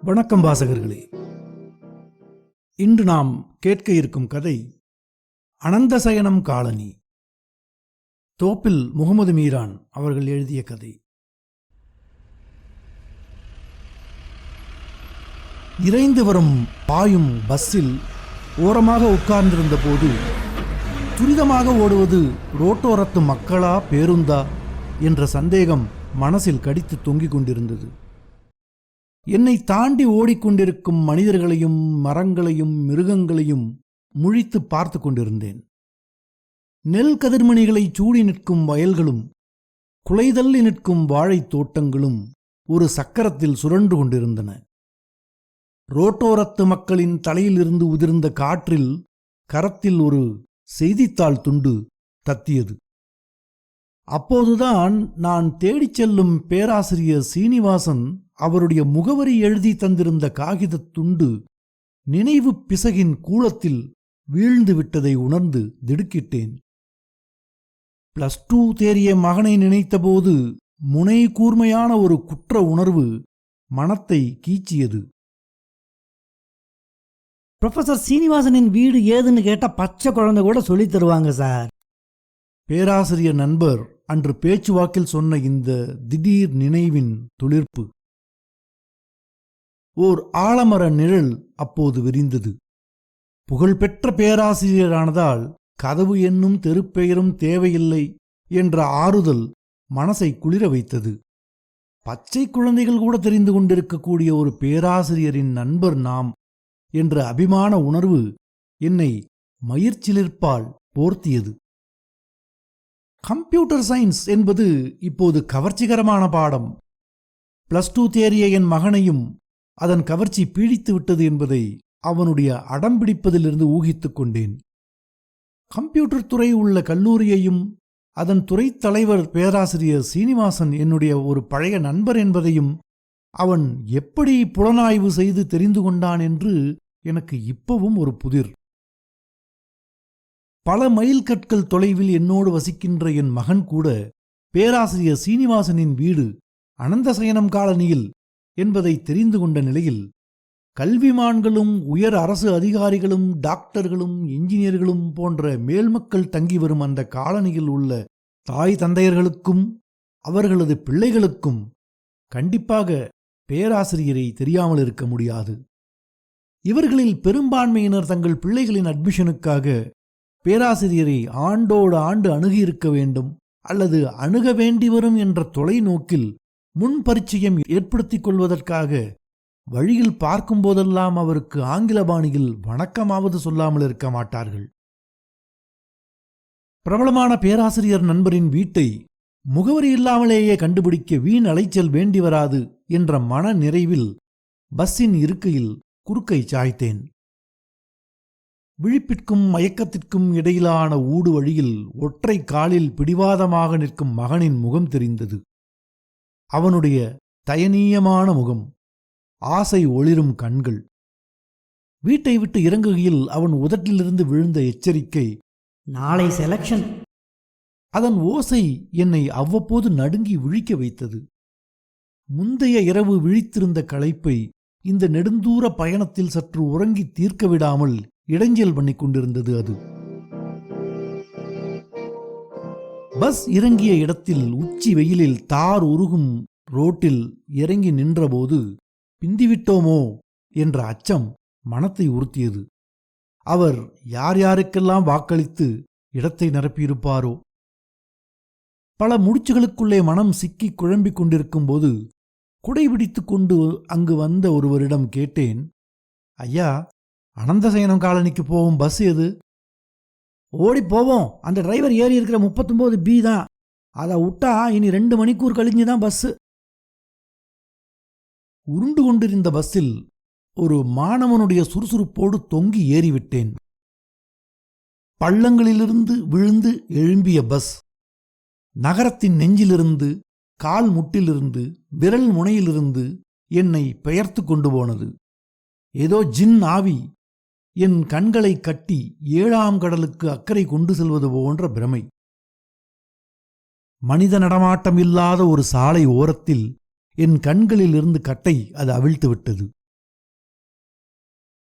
வணக்கம் வாசகர்களே. இன்று நாம் கேட்க இருக்கும் கதை அனந்தசயனம் காலனி. தோப்பில் முகமது மீரான் அவர்கள் எழுதிய கதை. இறைந்து வரும் பாயும் பஸ்ஸில் ஓரமாக உட்கார்ந்திருந்த போது துரிதமாக ஓடுவது ரோட்டோரத்து மக்களா பேருந்தா என்ற சந்தேகம் மனசில் கடித்து தொங்கிக் கொண்டிருந்தது. என்னை தாண்டி ஓடிக்கொண்டிருக்கும் மனிதர்களையும் மரங்களையும் மிருகங்களையும் முழித்து பார்த்து கொண்டிருந்தேன். நெல் கதிர்மணிகளை சூடி நிற்கும் வயல்களும் குலைதள்ளி நிற்கும் வாழைத் தோட்டங்களும் ஒரு சக்கரத்தில் சுழன்று கொண்டிருந்தன. ரோட்டோரத்து மக்களின் தலையிலிருந்து உதிர்ந்த காற்றில் கரத்தில் ஒரு செய்தித்தாள் துண்டு தத்தியது. அப்போதுதான் நான் தேடிச் செல்லும் பேராசிரியர் சீனிவாசன் அவருடைய முகவரி எழுதி தந்திருந்த காகிதத் துண்டு நினைவு பிசகின் கூளத்தில் வீழ்ந்து விட்டதை உணர்ந்து திடுக்கிட்டேன். +2 தேறிய மகனை நினைத்தபோது முனை கூர்மையான ஒரு குற்ற உணர்வு மனத்தை கீச்சியது. ப்ரொஃபசர் சீனிவாசனின் வீடு ஏதுன்னு கேட்டா பச்சை குழந்தை கூட சொல்லித் தருவாங்க சார். பேராசிரியர் நண்பர் அன்று பேச்சுவாக்கில் சொன்ன இந்த திடீர் நினைவின் துளிர்ப்பு. ஓர் ஆலமர நிழல் அப்போது விரிந்தது. புகழ்பெற்ற பேராசிரியரானதால் கதவு என்னும் தெருப்பெயரும் தேவையில்லை என்ற ஆறுதல் மனசை குளிர வைத்தது. பச்சை குழந்தைகள் கூட தெரிந்து கொண்டிருக்கக்கூடிய ஒரு பேராசிரியரின் நண்பர் நாம் என்ற அபிமான உணர்வு என்னை மயிர்ச்சிலிர்ப்பால் போர்த்தியது. கம்ப்யூட்டர் சயின்ஸ் என்பது இப்போது கவர்ச்சிகரமான பாடம். +2 தேறிய என் மகனையும் அதன் கவர்ச்சி பீடித்து விட்டது என்பதை அவனுடைய அடம்பிடிப்பதிலிருந்து ஊகித்துக் கொண்டேன். கம்ப்யூட்டர் துறை உள்ள கல்லூரியையும் அதன் துறைத் தலைவர் பேராசிரியர் சீனிவாசன் என்னுடைய ஒரு பழைய நண்பர் என்பதையும் அவன் எப்படி புலனாய்வு செய்து தெரிந்து கொண்டான் என்று எனக்கு இப்பவும் ஒரு புதிர். பல மைல் கற்கள் தொலைவில் என்னோடு வசிக்கின்ற என் மகன் கூட பேராசிரியர் சீனிவாசனின் வீடு அனந்தசயனம் காலனியில் என்பதை தெரிந்து கொண்ட நிலையில் கல்விமான்களும் உயர் அரசு அதிகாரிகளும் டாக்டர்களும் இன்ஜினியர்களும் போன்ற மேல்மக்கள் தங்கி வரும் அந்த காலனியில் உள்ள தாய் தந்தையர்களுக்கும் அவர்களது பிள்ளைகளுக்கும் கண்டிப்பாக பேராசிரியரை தெரியாமல் இருக்க முடியாது. இவர்களில் பெரும்பான்மையினர் தங்கள் பிள்ளைகளின் அட்மிஷனுக்காக பேராசிரியரை ஆண்டோடு ஆண்டு அணுகியிருக்க வேண்டும் அல்லது அணுக வேண்டி வரும் என்ற தொலைநோக்கில் முன் பரிச்சயம் ஏற்படுத்திக் கொள்வதற்காக வழியில் பார்க்கும்போதெல்லாம் அவருக்கு ஆங்கில பாணியில் வணக்கமாவது சொல்லாமல் இருக்க மாட்டார்கள். பிரபலமான பேராசிரியர் நண்பரின் வீட்டை முகவரி இல்லாமலேயே கண்டுபிடிக்க வீண் அலைச்சல் வேண்டி வராது என்ற மன நிறைவில் பஸ்ஸின் இருக்கையில் குறுக்கை சாய்த்தேன். விழிப்பிற்கும் மயக்கத்திற்கும் இடையிலான ஊடு வழியில் ஒற்றை காலில் பிடிவாதமாக நிற்கும் மகனின் முகம் தெரிந்தது. அவனுடைய தயனீயமான முகம், ஆசை ஒளிரும் கண்கள். வீட்டை விட்டு இறங்குகையில் அவன் உதட்டிலிருந்து விழுந்த எச்சரிக்கை, நாளை செலக்ஷன். அதன் ஓசை என்னை அவ்வப்போது நடுங்கி விழிக்க வைத்தது. முந்தைய இரவு விழித்திருந்த களைப்பை இந்த நெடுந்தூர பயணத்தில் சற்று உறங்கி தீர்க்க விடாமல் இடைஞ்சல் பண்ணி கொண்டிருந்தது. அது பஸ் இறங்கிய இடத்தில் உச்சி வெயிலில் தார் உருகும் ரோட்டில் இறங்கி நின்றபோது பிந்திவிட்டோமோ என்ற அச்சம் மனத்தை உறுத்தியது. அவர் யார் யாருக்கெல்லாம் வாக்களித்து இடத்தை நிரப்பியிருப்பாரோ? பல முடிச்சுகளுக்குள்ளே மனம் சிக்கி குழம்பிக் கொண்டிருக்கும் போது குடைபிடித்து கொண்டு அங்கு வந்த ஒருவரிடம் கேட்டேன், ஐயா, அனந்தசயனம் காலனிக்கு போகும் பஸ் எது? ஓடி போவோம், அந்த டிரைவர் ஏறி இருக்கிற 39B தான். அதை விட்டா இனி 2 மணிக்கூர் கழிஞ்சுதான் பஸ்ஸு. உருண்டு கொண்டிருந்த பஸ்ஸில் ஒரு மாணவனுடைய சுறுசுறுப்போடு தொங்கி ஏறிவிட்டேன். பள்ளங்களிலிருந்து விழுந்து எழும்பிய பஸ் நகரத்தின் நெஞ்சிலிருந்து, கால் முட்டிலிருந்து, விரல் முனையிலிருந்து என்னை பெயர்த்து கொண்டு போனது. ஏதோ ஜின் ஆவி என் கண்களை கட்டி 7ஆம் கடலுக்கு அக்கறை கொண்டு செல்வது போன்ற பிரமை. மனித நடமாட்டம் இல்லாத ஒரு சாலை ஓரத்தில் என் கண்களில் இருந்து கட்டை அது அவிழ்த்து விட்டது.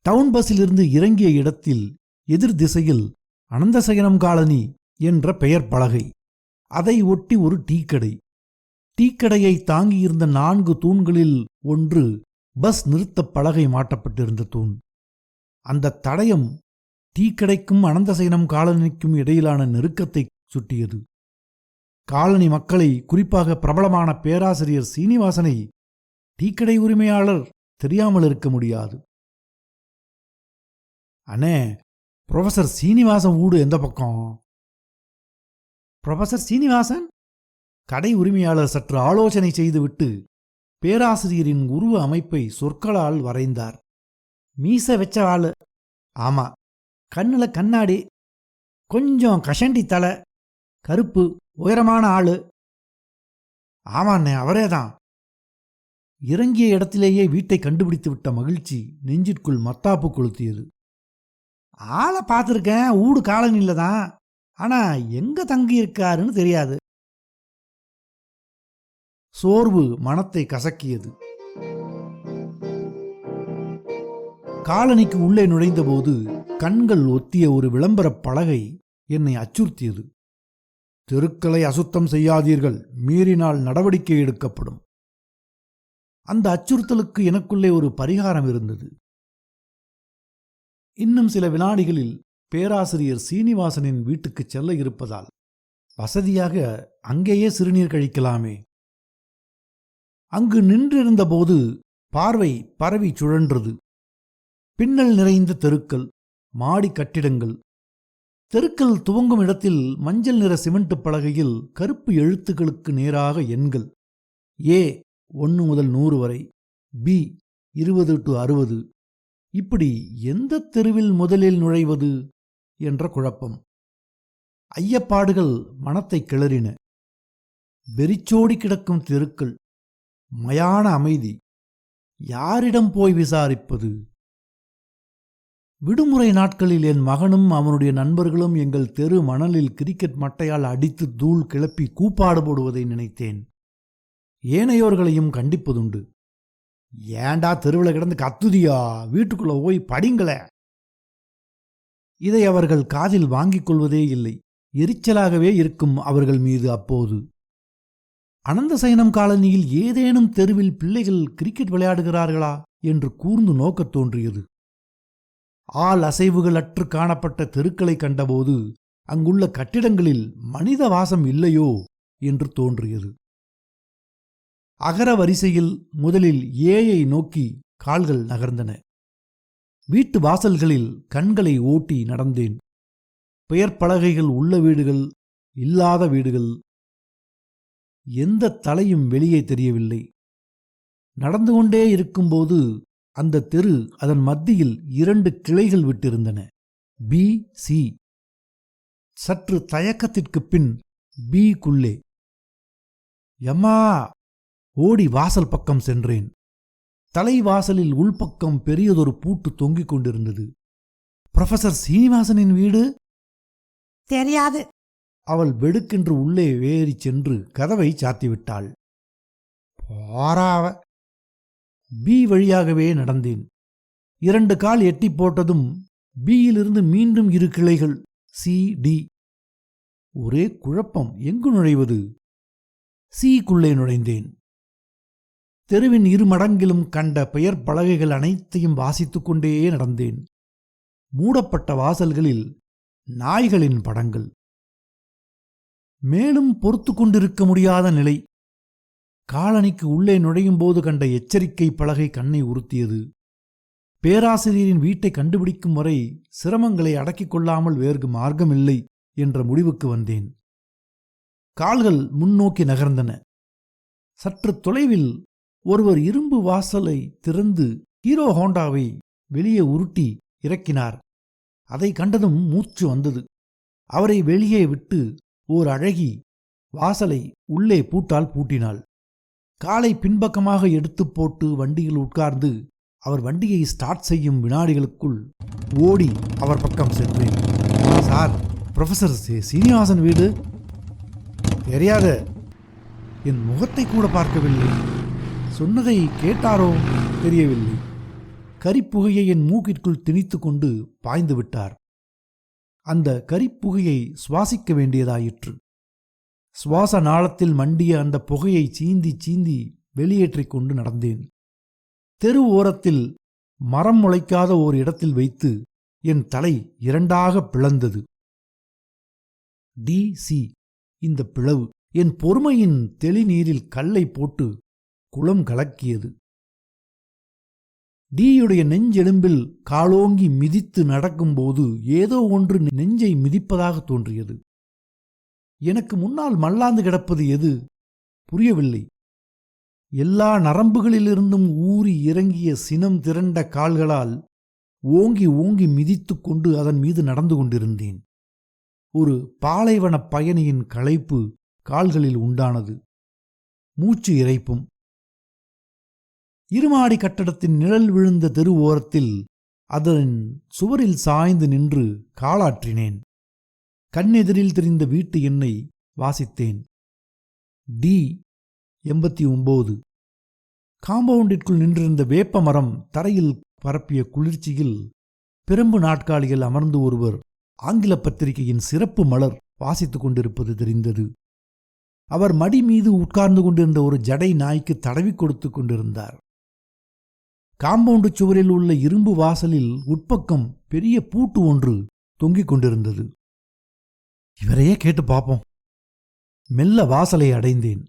டவுன் பஸ்ஸிலிருந்து இறங்கிய இடத்தில் எதிர் திசையில் அனந்தசயனம் காலனி என்ற பெயர் பலகை, அதை ஒட்டி ஒரு டீக்கடை. டீக்கடையை தாங்கியிருந்த 4 தூண்களில் ஒன்று பஸ் நிறுத்தப் பலகை மாட்டப்பட்டிருந்த தூண். அந்த தடயம் டீக்கடைக்கும் அனந்தசயனம் காலனிக்கும் இடையிலான நெருக்கத்தை சுட்டியது. காலனி மக்களை, குறிப்பாக பிரபலமான பேராசிரியர் சீனிவாசனை டீக்கடை உரிமையாளர் தெரியாமல் இருக்க முடியாது. அண்ணே, புரொஃபசர் சீனிவாசன் வீடு எந்த பக்கம்? புரொஃபசர் சீனிவாசன்? கடை உரிமையாளர் சற்று ஆலோசனை செய்துவிட்டு பேராசிரியரின் உருவ அமைப்பை சொற்களால் வரைந்தார். மீச வச்ச ஆளு. ஆமா, கண்ணுல கண்ணாடி, கொஞ்சம் கஷண்டி தலை, கருப்பு, உயரமான ஆளு. ஆமாண்ணே, அவரேதான். இறங்கிய இடத்திலேயே வீட்டை கண்டுபிடித்து விட்ட மகிழ்ச்சி நெஞ்சிற்குள் மத்தாப்பு கொளுத்தியது. ஆளை பார்த்துருக்கேன், ஊடு காலனில தான். ஆனா எங்க தங்கி இருக்காருன்னு தெரியாது. சோர்வு மனத்தை கசக்கியது. காலனிக்கு உள்ளே நுழைந்தபோது கண்கள் ஒத்திய ஒரு விளம்பரப் பலகை என்னை அச்சுறுத்தியது. தெருக்களை அசுத்தம் செய்யாதீர்கள், மீறினால் நடவடிக்கை எடுக்கப்படும். அந்த அச்சுறுத்தலுக்கு எனக்குள்ளே ஒரு பரிகாரம் இருந்தது. இன்னும் சில வினாடிகளில் பேராசிரியர் சீனிவாசனின் வீட்டுக்குச் செல்ல இருப்பதால் வசதியாக அங்கேயே சிறுநீர் கழிக்கலாமே. அங்கு நின்றிருந்தபோது பார்வை பரவி சுழன்றது. பின்னல் நிறைந்த தெருக்கள், மாடி கட்டிடங்கள். தெருக்கள் துவங்கும் இடத்தில் மஞ்சள் நிற சிமெண்ட் பலகையில் கருப்பு எழுத்துக்களுக்கு நேராக எண்கள். ஏ 1 முதல் 100 வரை, பி 20 to 60. இப்படி எந்த தெருவில் முதலில் நுழைவது என்ற குழப்பம். ஐயப்பாடுகள் மனத்தை கிளறின. வெறிச்சோடி கிடக்கும் தெருக்கள், மயான அமைதி. யாரிடம் போய் விசாரிப்பது? விடுமுறை நாட்களில் என் மகனும் அவனுடைய நண்பர்களும் எங்கள் தெரு மணலில் கிரிக்கெட் மட்டையால் அடித்து தூள் கிளப்பி கூப்பாடு போடுவதை நினைத்தேன். ஏனையோர்களையும் கண்டிப்பதுண்டு. ஏண்டா தெருவில் கிடந்து கத்துதியா, வீட்டுக்குள்ள போய் படிங்களே. இதை அவர்கள் காதில் வாங்கிக் கொள்வதே இல்லை. எரிச்சலாகவே இருக்கும் அவர்கள் மீது அப்போது. அனந்தசயனம் காலனியில் ஏதேனும் தெருவில் பிள்ளைகள் கிரிக்கெட் விளையாடுகிறார்களா என்று கூர்ந்து நோக்கத் தோன்றியது. ஆள் அசைவுகள் அற்று காணப்பட்ட தெருக்களை கண்டபோது அங்குள்ள கட்டிடங்களில் மனித வாசம் இல்லையோ என்று தோன்றியது. அகர வரிசையில் முதலில் ஏயை நோக்கி கால்கள் நகர்ந்தன. வீட்டு வாசல்களில் கண்களை ஓட்டி நடந்தேன். பெயர் பலகைகள் உள்ள வீடுகள், இல்லாத வீடுகள். எந்த தலையும் வெளியே தெரியவில்லை. நடந்து கொண்டே இருக்கும்போது அந்த தெரு அதன் மத்தியில் 2 கிளைகள் விட்டிருந்தன. B, C. சற்று தயக்கத்திற்கு பின் பிக்குள்ளே. எம்மா! ஓடி வாசல் பக்கம் சென்றேன். தலைவாசலில் உள்பக்கம் பெரியதொரு பூட்டு தொங்கிக் கொண்டிருந்தது. புரொஃபசர் சீனிவாசனின் வீடு? தெரியாது. அவள் வெடுக்கென்று உள்ளே வேறி சென்று கதவை சாத்திவிட்டாள். போராவ. பி வழியாகவே நடந்தேன். 2 கால் எட்டி போட்டதும் பியிலிருந்து மீண்டும் 2 கிளைகள், சி, டி. ஒரே குழப்பம், எங்கு நுழைவது? சிக்குள்ளே நுழைந்தேன். தெருவின் 2 மடங்கிலும் கண்ட பெயர் பலகைகள் அனைத்தையும் வாசித்துக் கொண்டே நடந்தேன். மூடப்பட்ட வாசல்களில் நாய்களின் படங்கள். மேலும் பொறுத்து கொண்டிருக்க முடியாத நிலை. காலனிக்கு உள்ளே நுழையும் போது கண்ட எச்சரிக்கை பலகை கண்ணை உறுத்தியது. பேராசிரியரின் வீட்டை கண்டுபிடிக்கும் வரை சிரமங்களை அடக்கிக் கொள்ளாமல் வேறு மார்க்கமில்லை என்ற முடிவுக்கு வந்தேன். கால்கள் முன்னோக்கி நகர்ந்தன. சற்று தொலைவில் ஒருவர் இரும்பு வாசலை திறந்து ஹீரோ ஹோண்டாவை வெளியே உருட்டி இறக்கினார். அதை கண்டதும் மூச்சு வந்தது. அவரை வெளியே விட்டு ஓர் அழகி வாசலை உள்ளே பூட்டால் பூட்டினாள். காலை பின்பக்கமாக எடுத்து போட்டு வண்டியில் உட்கார்ந்து அவர் வண்டியை ஸ்டார்ட் செய்யும் வினாடிகளுக்குள் ஓடி அவர் பக்கம் சென்றேன். சார், புரொஃபசர் சீனிவாசன் வீடு? தெரியாத. என் முகத்தை கூட பார்க்கவில்லை. சொன்னதை கேட்டாரோ தெரியவில்லை. கரிப்புகையை என் மூக்கிற்குள் திணித்துக் கொண்டு பாய்ந்து விட்டார். அந்த கரிப்புகையை சுவாசிக்க வேண்டியதாயிற்று. சுவாச நாளத்தில் மண்டிய அந்த புகையை சீந்தி சீந்தி வெளியேற்றிக் கொண்டு நடந்தேன். தெரு ஓரத்தில் மரம் முளைக்காத ஓர் இடத்தில் வைத்து என் தலை இரண்டாக பிளந்தது. டி.சி. இந்த பிளவு என் பொறுமையின் தெளிநீரில் கல்லை போட்டு குளம் கலக்கியது. டியுடைய நெஞ்செலும்பில் காலோங்கி மிதித்து நடக்கும்போது ஏதோ ஒன்று நெஞ்சை மிதிப்பதாக தோன்றியது. எனக்கு முன்னால் மல்லாந்து கிடப்பது எது புரியவில்லை. எல்லா நரம்புகளிலிருந்தும் ஊறி இறங்கிய சினம் திரண்ட கால்களால் ஓங்கி ஓங்கி மிதித்து கொண்டு அதன் மீது நடந்து கொண்டிருந்தேன். ஒரு பாலைவன பயணியின் களைப்பு கால்களில் உண்டானது. மூச்சு இறைப்பும். இருமாடி கட்டடத்தின் நிழல் விழுந்த தெரு ஓரத்தில் அதன் சுவரில் சாய்ந்து நின்று காலாற்றினேன். கண்ணெதிரில் தெரிந்த வீட்டு எண்ணை வாசித்தேன். டி 89. காம்பவுண்டிற்குள் நின்றிருந்த வேப்ப மரம் தரையில் பரப்பிய குளிர்ச்சியில் பிரம்பு நாட்காலியில் அமர்ந்து ஒருவர் ஆங்கில பத்திரிகையின் சிறப்பு மலர் வாசித்துக் கொண்டிருப்பது தெரிந்தது. அவர் மடி மீது உட்கார்ந்து கொண்டிருந்த ஒரு ஜடை நாய்க்கு தடவி கொடுத்துக் கொண்டிருந்தார். காம்பவுண்டு சுவரில் உள்ள இரும்பு வாசலில் உட்பக்கம் பெரிய பூட்டு ஒன்று தொங்கிக் கொண்டிருந்தது. இவரையே கேட்டு பார்ப்போம். மெல்ல வாசலை அடைந்தேன்.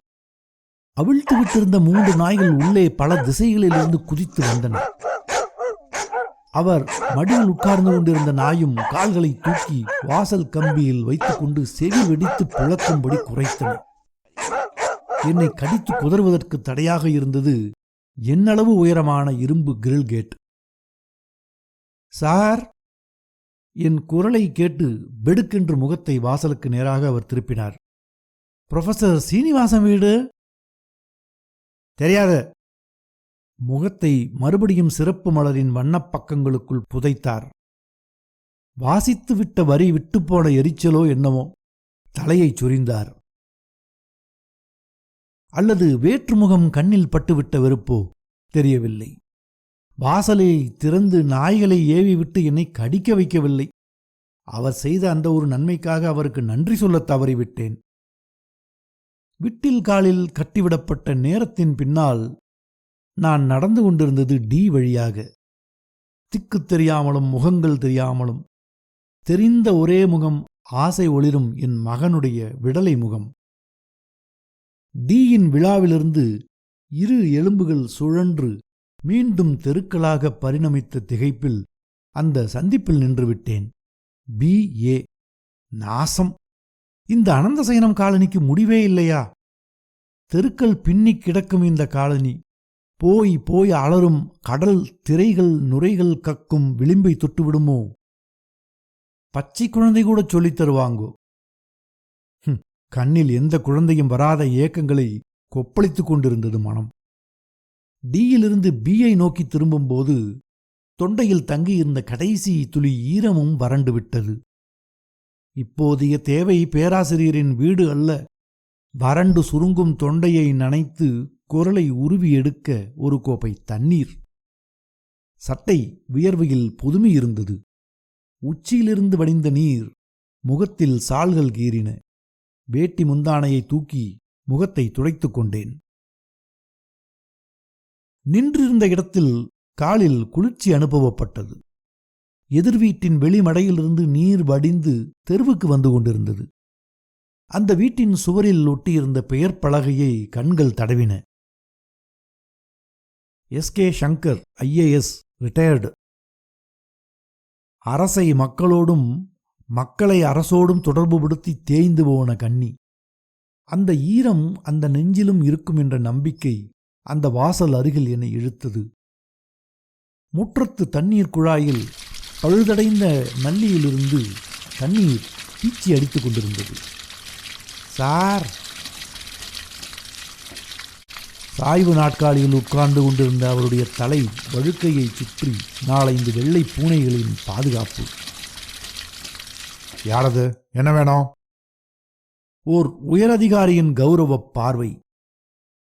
அவிழ்த்து விட்டிருந்த 3 நாய்கள் உள்ளே பல திசைகளிலிருந்து குதித்து வந்தன. அவர் மடியில் உட்கார்ந்து கொண்டிருந்த நாயும் கால்களை தூக்கி வாசல் கம்பியில் வைத்துக்கொண்டு செவி வெடித்து பிளக்கும்படி குறைத்தன. என்னை கடித்து குதறுவதற்கு தடையாக இருந்தது என்னளவு உயரமான இரும்பு கிரில் கேட். சார், என் குரலை கேட்டு பெடுக்கென்று முகத்தை வாசலுக்கு நேராக அவர் திருப்பினார். புரொஃபசர் சீனிவாசன் வீடு? தெரியாது. முகத்தை மறுபடியும் சிறப்பு மலரின் வண்ணப்பக்கங்களுக்குள் புதைத்தார். வாசித்து விட்ட வரி விட்டுப்போன எரிச்சலோ என்னவோ தலையை சொரிந்தார். அல்லது வேற்றுமுகம் கண்ணில் பட்டுவிட்ட வெறுப்போ தெரியவில்லை. வாசலை திறந்து நாய்களை ஏவிவிட்டு என்னை கடிக்க வைக்கவில்லை. அவர் செய்த அந்த ஒரு நன்மைக்காக அவருக்கு நன்றி சொல்லத் தவறிவிட்டேன். விட்டில் காலில் கட்டிவிடப்பட்ட நேரத்தின் பின்னால் நான் நடந்து கொண்டிருந்தது டி வழியாக. திக்கு தெரியாமலும் முகங்கள் தெரியாமலும் தெரிந்த ஒரே முகம் ஆசை ஒளிரும் என் மகனுடைய விடலை முகம். டியின் விழாவிலிருந்து 2 எலும்புகள் சுழன்று மீண்டும் தெருக்களாக பரிணமித்த திகைப்பில் அந்த சந்திப்பில் நின்றுவிட்டேன். B.A. நாசம்! இந்த அனந்தசயனம் காலனிக்கு முடிவே இல்லையா? தெருக்கள் பின்னி கிடக்கும் இந்த காலனி போய் போய் அலரும் கடல் திரைகள் நுரைகள் கக்கும் விளிம்பை தொட்டுவிடுமோ? பச்சை குழந்தை கூட சொல்லித் தருவாங்கோ. கண்ணில் எந்த குழந்தையும் வராத ஏக்கங்களை கொப்பளித்துக் கொண்டிருந்தது மனம். டியிலிருந்து பியை நோக்கி திரும்பும்போது தொண்டையில் தங்கியிருந்த கடைசி துளி ஈரமும் வறண்டு விட்டது. இப்போதைய தேவை பேராசிரியரின் வீடு அல்ல. வறண்டு சுருங்கும் தொண்டையை நனைத்து குரலை உருவி எடுக்க ஒரு கோப்பை தண்ணீர். சட்டை வியர்வையில் பொதுமையிருந்தது. உச்சியிலிருந்து வடிந்த நீர் முகத்தில் சால்கள் கீறின. வேட்டி முந்தானையை தூக்கி முகத்தை துடைத்துக் கொண்டேன். நின்றிருந்த இடத்தில் காலில் குளிர்ச்சி அனுபவப்பட்டது. எதிர்வீட்டின் வெளிமடையிலிருந்து நீர் வடிந்து தெருவுக்கு வந்து கொண்டிருந்தது. அந்த வீட்டின் சுவரில் ஒட்டியிருந்த பெயர் பலகையை கண்கள் தடவின. S.K. Shankar, IAS, retired. அரசை மக்களோடும் மக்களை அரசோடும் தொடர்புபடுத்தி தேய்ந்து போன கன்னி. அந்த ஈரம் அந்த நெஞ்சிலும் இருக்கும் என்ற நம்பிக்கை அந்த வாசல் அருகில் என்னை இழுத்தது. முற்றத்து தண்ணீர் குழாயில் பழுதடைந்த நல்லியிலிருந்து தண்ணீர் பீச்சி அடித்துக் கொண்டிருந்தது. சார்! சாய்வு நாட்காலியில் உட்கார்ந்து கொண்டிருந்த அவருடைய தலை வழுக்கையை சுற்றி 4-5 வெள்ளை பூனைகளின் பாதுகாப்பு. யாரது? என்ன வேணும்? ஓர் உயரதிகாரியின் கௌரவ பார்வை.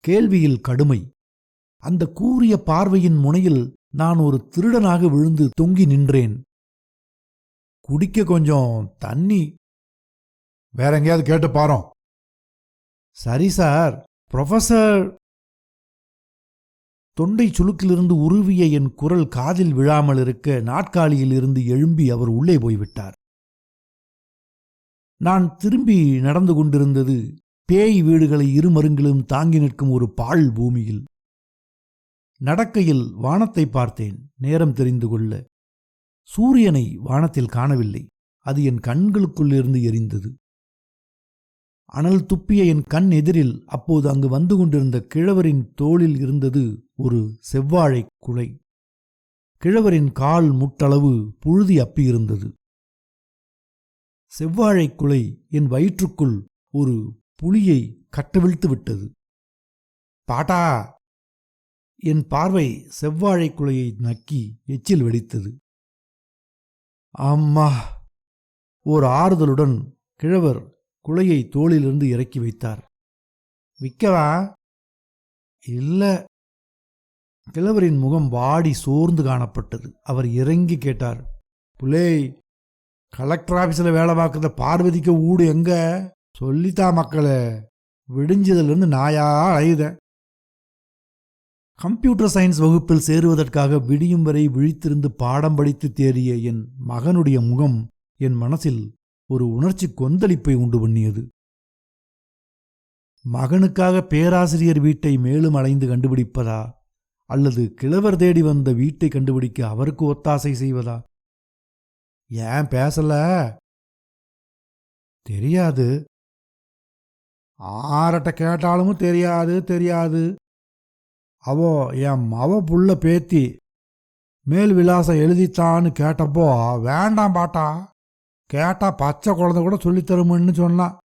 கேள்வியில் கடுமை. அந்த கூரிய பார்வையின் முனையில் நான் ஒரு திருடனாக விழுந்து தொங்கி நின்றேன். குடிக்க கொஞ்சம் தண்ணி. வேற எங்கேயாவது கேட்டு பாரோம். சரி சார். புரொஃபசர். தொண்டை சுளுக்கிலிருந்து உருவிய என் குரல் காதில் விழாமல் இருக்க நாற்காலியில் இருந்து எழும்பி அவர் உள்ளே போய்விட்டார். நான் திரும்பி நடந்து கொண்டிருந்தது பேய் வீடுகளை இருமருங்கிலும் தாங்கி நிற்கும் ஒரு பாழ் பூமியில். நடக்கையில் வானத்தை பார்த்தேன் நேரம் தெரிந்து கொள்ள. சூரியனை வானத்தில் காணவில்லை. அது என் கண்களுக்குள்ளிருந்து எரிந்தது. அனல் துப்பிய என் கண் எதிரில் அப்போது அங்கு வந்து கொண்டிருந்த கிழவரின் தோளில் இருந்தது ஒரு செவ்வாழை குலை. கிழவரின் கால் முட்டளவு புழுதி அப்பியிருந்தது. செவ்வாழை குலை என் வயிற்றுக்குள் ஒரு புலியை கட்டவிழ்த்து விட்டது. பாட்டா! என் பார்வை செவ்வாழை குலையை நக்கி எச்சில் வெடித்தது. அம்மா! ஓர் ஆறுதலுடன் கிழவர் குலையை தோளிலிருந்து இறக்கி வைத்தார். விக்கவா? இல்ல. கிழவரின் முகம் வாடி சோர்ந்து காணப்பட்டது. அவர் இறங்கி கேட்டார். புலே, கலெக்டர் ஆபீஸில் வேலை பார்க்குற பார்வதிக்கு ஊடு எங்க? சொல்லித்தா மக்களே. விடிஞ்சதிலிருந்து நாயா அழையுத. கம்ப்யூட்டர் சயின்ஸ் வகுப்பில் சேருவதற்காக விடியும் வரை விழித்திருந்து பாடம் படித்து தேறிய என் மகனுடைய முகம் என் மனசில் ஒரு உணர்ச்சி கொந்தளிப்பை உண்டு பண்ணியது. மகனுக்காக பேராசிரியர் வீட்டை மேலும் அலைந்து கண்டுபிடிப்பதா, அல்லது கிழவர் தேடி வந்த வீட்டை கண்டுபிடிக்க அவருக்கு ஒத்தாசை செய்வதா? ஏன் பேசல? தெரியாது. ஆரட்ட கேட்டாலும் தெரியாது தெரியாது. அவோ என் மவ புள்ள பேத்தி மேல் விலாசம் எழுதித்தான்னு கேட்டப்போ வேண்டாம் பாட்டா, கேட்டா பச்சை குழந்தை கூட சொல்லித்தருமுன்னு சொன்னான்.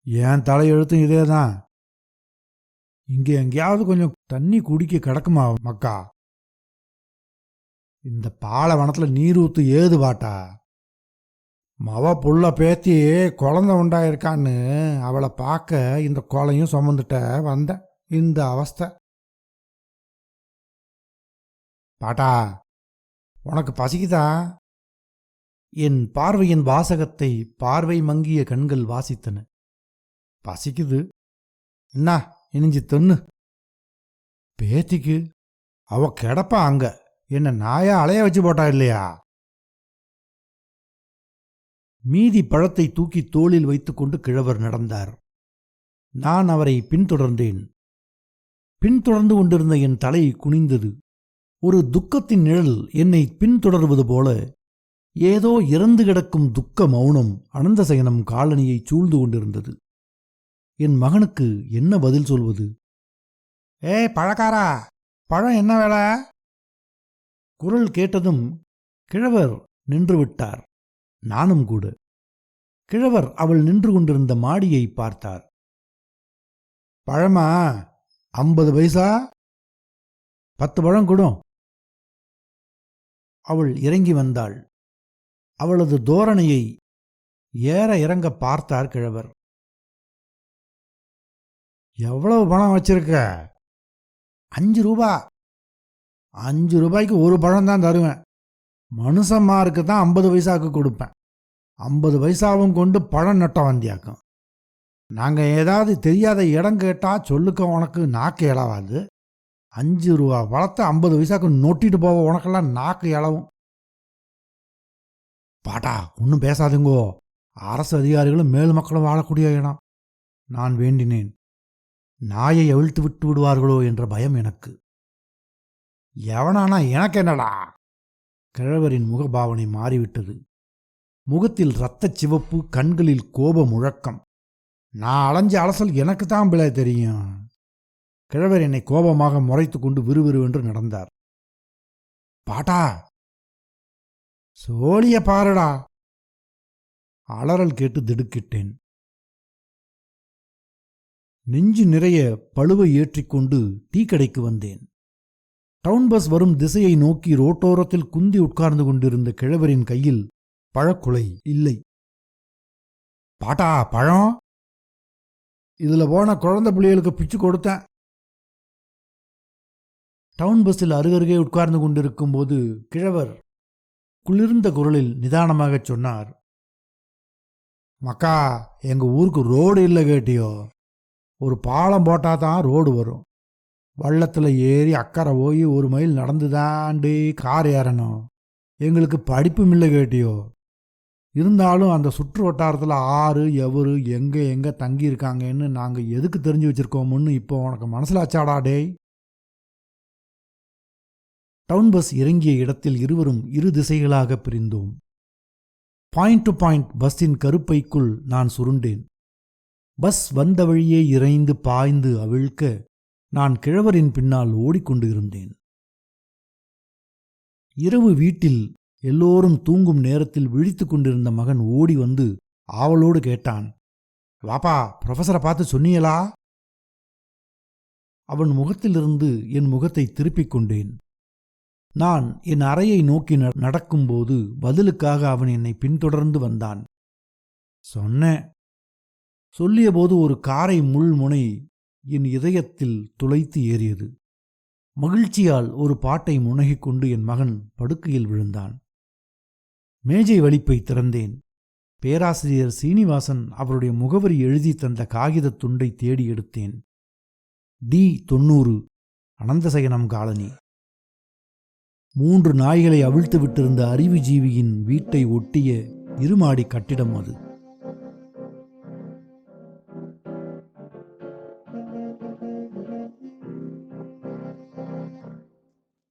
என் தலையெழுத்தும் இதேதான். இங்க எங்கேயாவது கொஞ்சம் தண்ணி குடிக்க கிடக்குமா மக்கா? இந்த பாலைவனத்துல நீர் ஊத்து ஏது பாட்டா? மவ புள்ள பேத்தி குழந்தை உண்டாயிருக்கான்னு அவளை பார்க்க இந்த கொலையும் சுமந்துட்ட வந்த இந்த அவஸ்தை. பாட்டா, உனக்கு பசிக்குதா? என் பார்வையின் வாசகத்தை பார்வை மங்கிய கண்கள் வாசித்தன. பசிக்குது. என்ன இனிஞ்சு தின்னு. பேத்திக்கு அவ கிடப்பா அங்க. என்ன நாயா அலைய வச்சு போட்டா இல்லையா? மீதி பழத்தை தூக்கி தோளில் வைத்துக்கொண்டு கிழவர் நடந்தார். நான் அவரை பின்தொடர்ந்தேன். பின்தொடர்ந்து கொண்டிருந்த என் தலை குனிந்தது. ஒரு துக்கத்தின் நிழல் என்னை பின்தொடர்வது போல ஏதோ இறந்து கிடக்கும் துக்க மௌனம் அனந்தசயனம் காலனியை சூழ்ந்து கொண்டிருந்தது. என் மகனுக்கு என்ன பதில் சொல்வது? பழக்காரா, பழம் என்ன வேலை? குரல் கேட்டதும் கிழவர் நின்றுவிட்டார். நானும் கூட. கிழவர் அவள் நின்று கொண்டிருந்த மாடியை பார்த்தார். பழமா? 50 பைசா? 10 பழம் கொடும். அவள் இறங்கி வந்தாள். அவளது தோரணையை ஏற இறங்க பார்த்தார் கிழவர். எவ்வளவு பணம் வச்சிருக்க? 5 ரூபா. 5 ரூபாய்க்கு ஒரு பழம் தான் தருவேன். மனுஷன்மாருக்கு தான் 50 பைசாவுக்கு கொடுப்பேன். 50 பைசாவும் கொண்டு பழம் நட்ட வந்தியாக்கும். நாங்கள் ஏதாவது தெரியாத இடம் கேட்டா சொல்லுக்க உனக்கு நாக்கு இளவாது. 5 ரூபா பழத்தை 50 பைசாவுக்கு நொட்டிட்டு போவ உனக்கெல்லாம் நாக்கு இளவும். பாட்டா, ஒன்றும் பேசாதுங்கோ. அரசு அதிகாரிகளும் மேல் மக்களும் வாழக்கூடிய இடம். நான் வேண்டினேன். நாயை அவிழ்த்து விட்டு விடுவார்களோ என்ற பயம் எனக்கு. எவனானா எனக்கு என்னடா? கிழவரின் முகபாவனை மாறிவிட்டது. முகத்தில் இரத்தச் சிவப்பு, கண்களில் கோப முழக்கம். நான் அலைஞ்ச அலசல் எனக்கு தான் பிள்ளை தெரியும். கிழவர் என்னை கோபமாக முறைத்து கொண்டு விறுவிறுவென்று நடந்தார். பாட்டா, சோழிய பாருடா. அலறல் கேட்டு திடுக்கிட்டேன். நெஞ்சு நிறைய பழுவை ஏற்றிக்கொண்டு டீ கடைக்கு வந்தேன். டவுன் பஸ் வரும் திசையை நோக்கி ரோட்டோரத்தில் குந்தி உட்கார்ந்து கொண்டிருந்த கிழவரின் கையில் பழக்குலை இல்லை. பாட்டா, பழம்? இதுல போன குழந்தை பிள்ளைகளுக்கு பிச்சு கொடுத்தேன். டவுன் பஸ்ஸில் அருகருகே உட்கார்ந்து கொண்டிருக்கும் போது கிழவர் குளிர்ந்த குரலில் நிதானமாகச் சொன்னார், மக்கா, எங்க ஊருக்கு ரோடு இல்லை கேட்டியோ? ஒரு பாலம் போட்டால் தான் ரோடு வரும். வள்ளத்தில் ஏறி அக்கறை போய் 1 மைல் நடந்து தாண்டி கார் ஏறணும். எங்களுக்கு படிப்பும் இல்லை கேட்டியோ? இருந்தாலும் அந்த சுற்று வட்டாரத்தில் ஆறு எவரு எங்கே தங்கியிருக்காங்கன்னு நாங்கள் எதுக்கு தெரிஞ்சு வச்சுருக்கோமுன்னு இப்போ உனக்கு மனசிலாச்சாடா டேய்? டவுன் பஸ் இறங்கிய இடத்தில் இருவரும் 2 திசைகளாக பிரிந்தோம். பாயிண்ட் டு பாயிண்ட் பஸ்ஸின் கருப்பைக்குள் நான் சுருண்டேன். பஸ் வந்த வழியே இறைந்து பாய்ந்து அவிழ்க்க நான் கிழவரின் பின்னால் ஓடிக்கொண்டு இருந்தேன். இரவு வீட்டில் எல்லோரும் தூங்கும் நேரத்தில் விழித்து கொண்டிருந்த மகன் ஓடி வந்து ஆவலோடு கேட்டான், வாப்பா, ப்ரொஃபஸரை பார்த்து சொன்னியலா? அவன் முகத்திலிருந்து என் முகத்தை திருப்பிக் கொண்டேன். நான் என் அறையை நோக்கி நடக்கும்போது பதிலுக்காக அவன் என்னை பின்தொடர்ந்து வந்தான். சொன்னேன். சொல்லியபோது ஒரு காரை முள்முனை என் இதயத்தில் துளைத்து ஏறியது. மகிழ்ச்சியால் ஒரு பாட்டை முனகிக் கொண்டு என் மகன் படுக்கையில் விழுந்தான். மேஜை வலிப்பை திறந்தேன். பேராசிரியர் சீனிவாசன் அவருடைய முகவரி எழுதி தந்த காகிதத் துண்டை தேடி எடுத்தேன். D90, Ananthasayanam colony. 3 நாய்களை அவிழ்த்து விட்டிருந்த அறிவுஜீவியின் வீட்டை ஒட்டிய இருமாடி கட்டிடம் அது.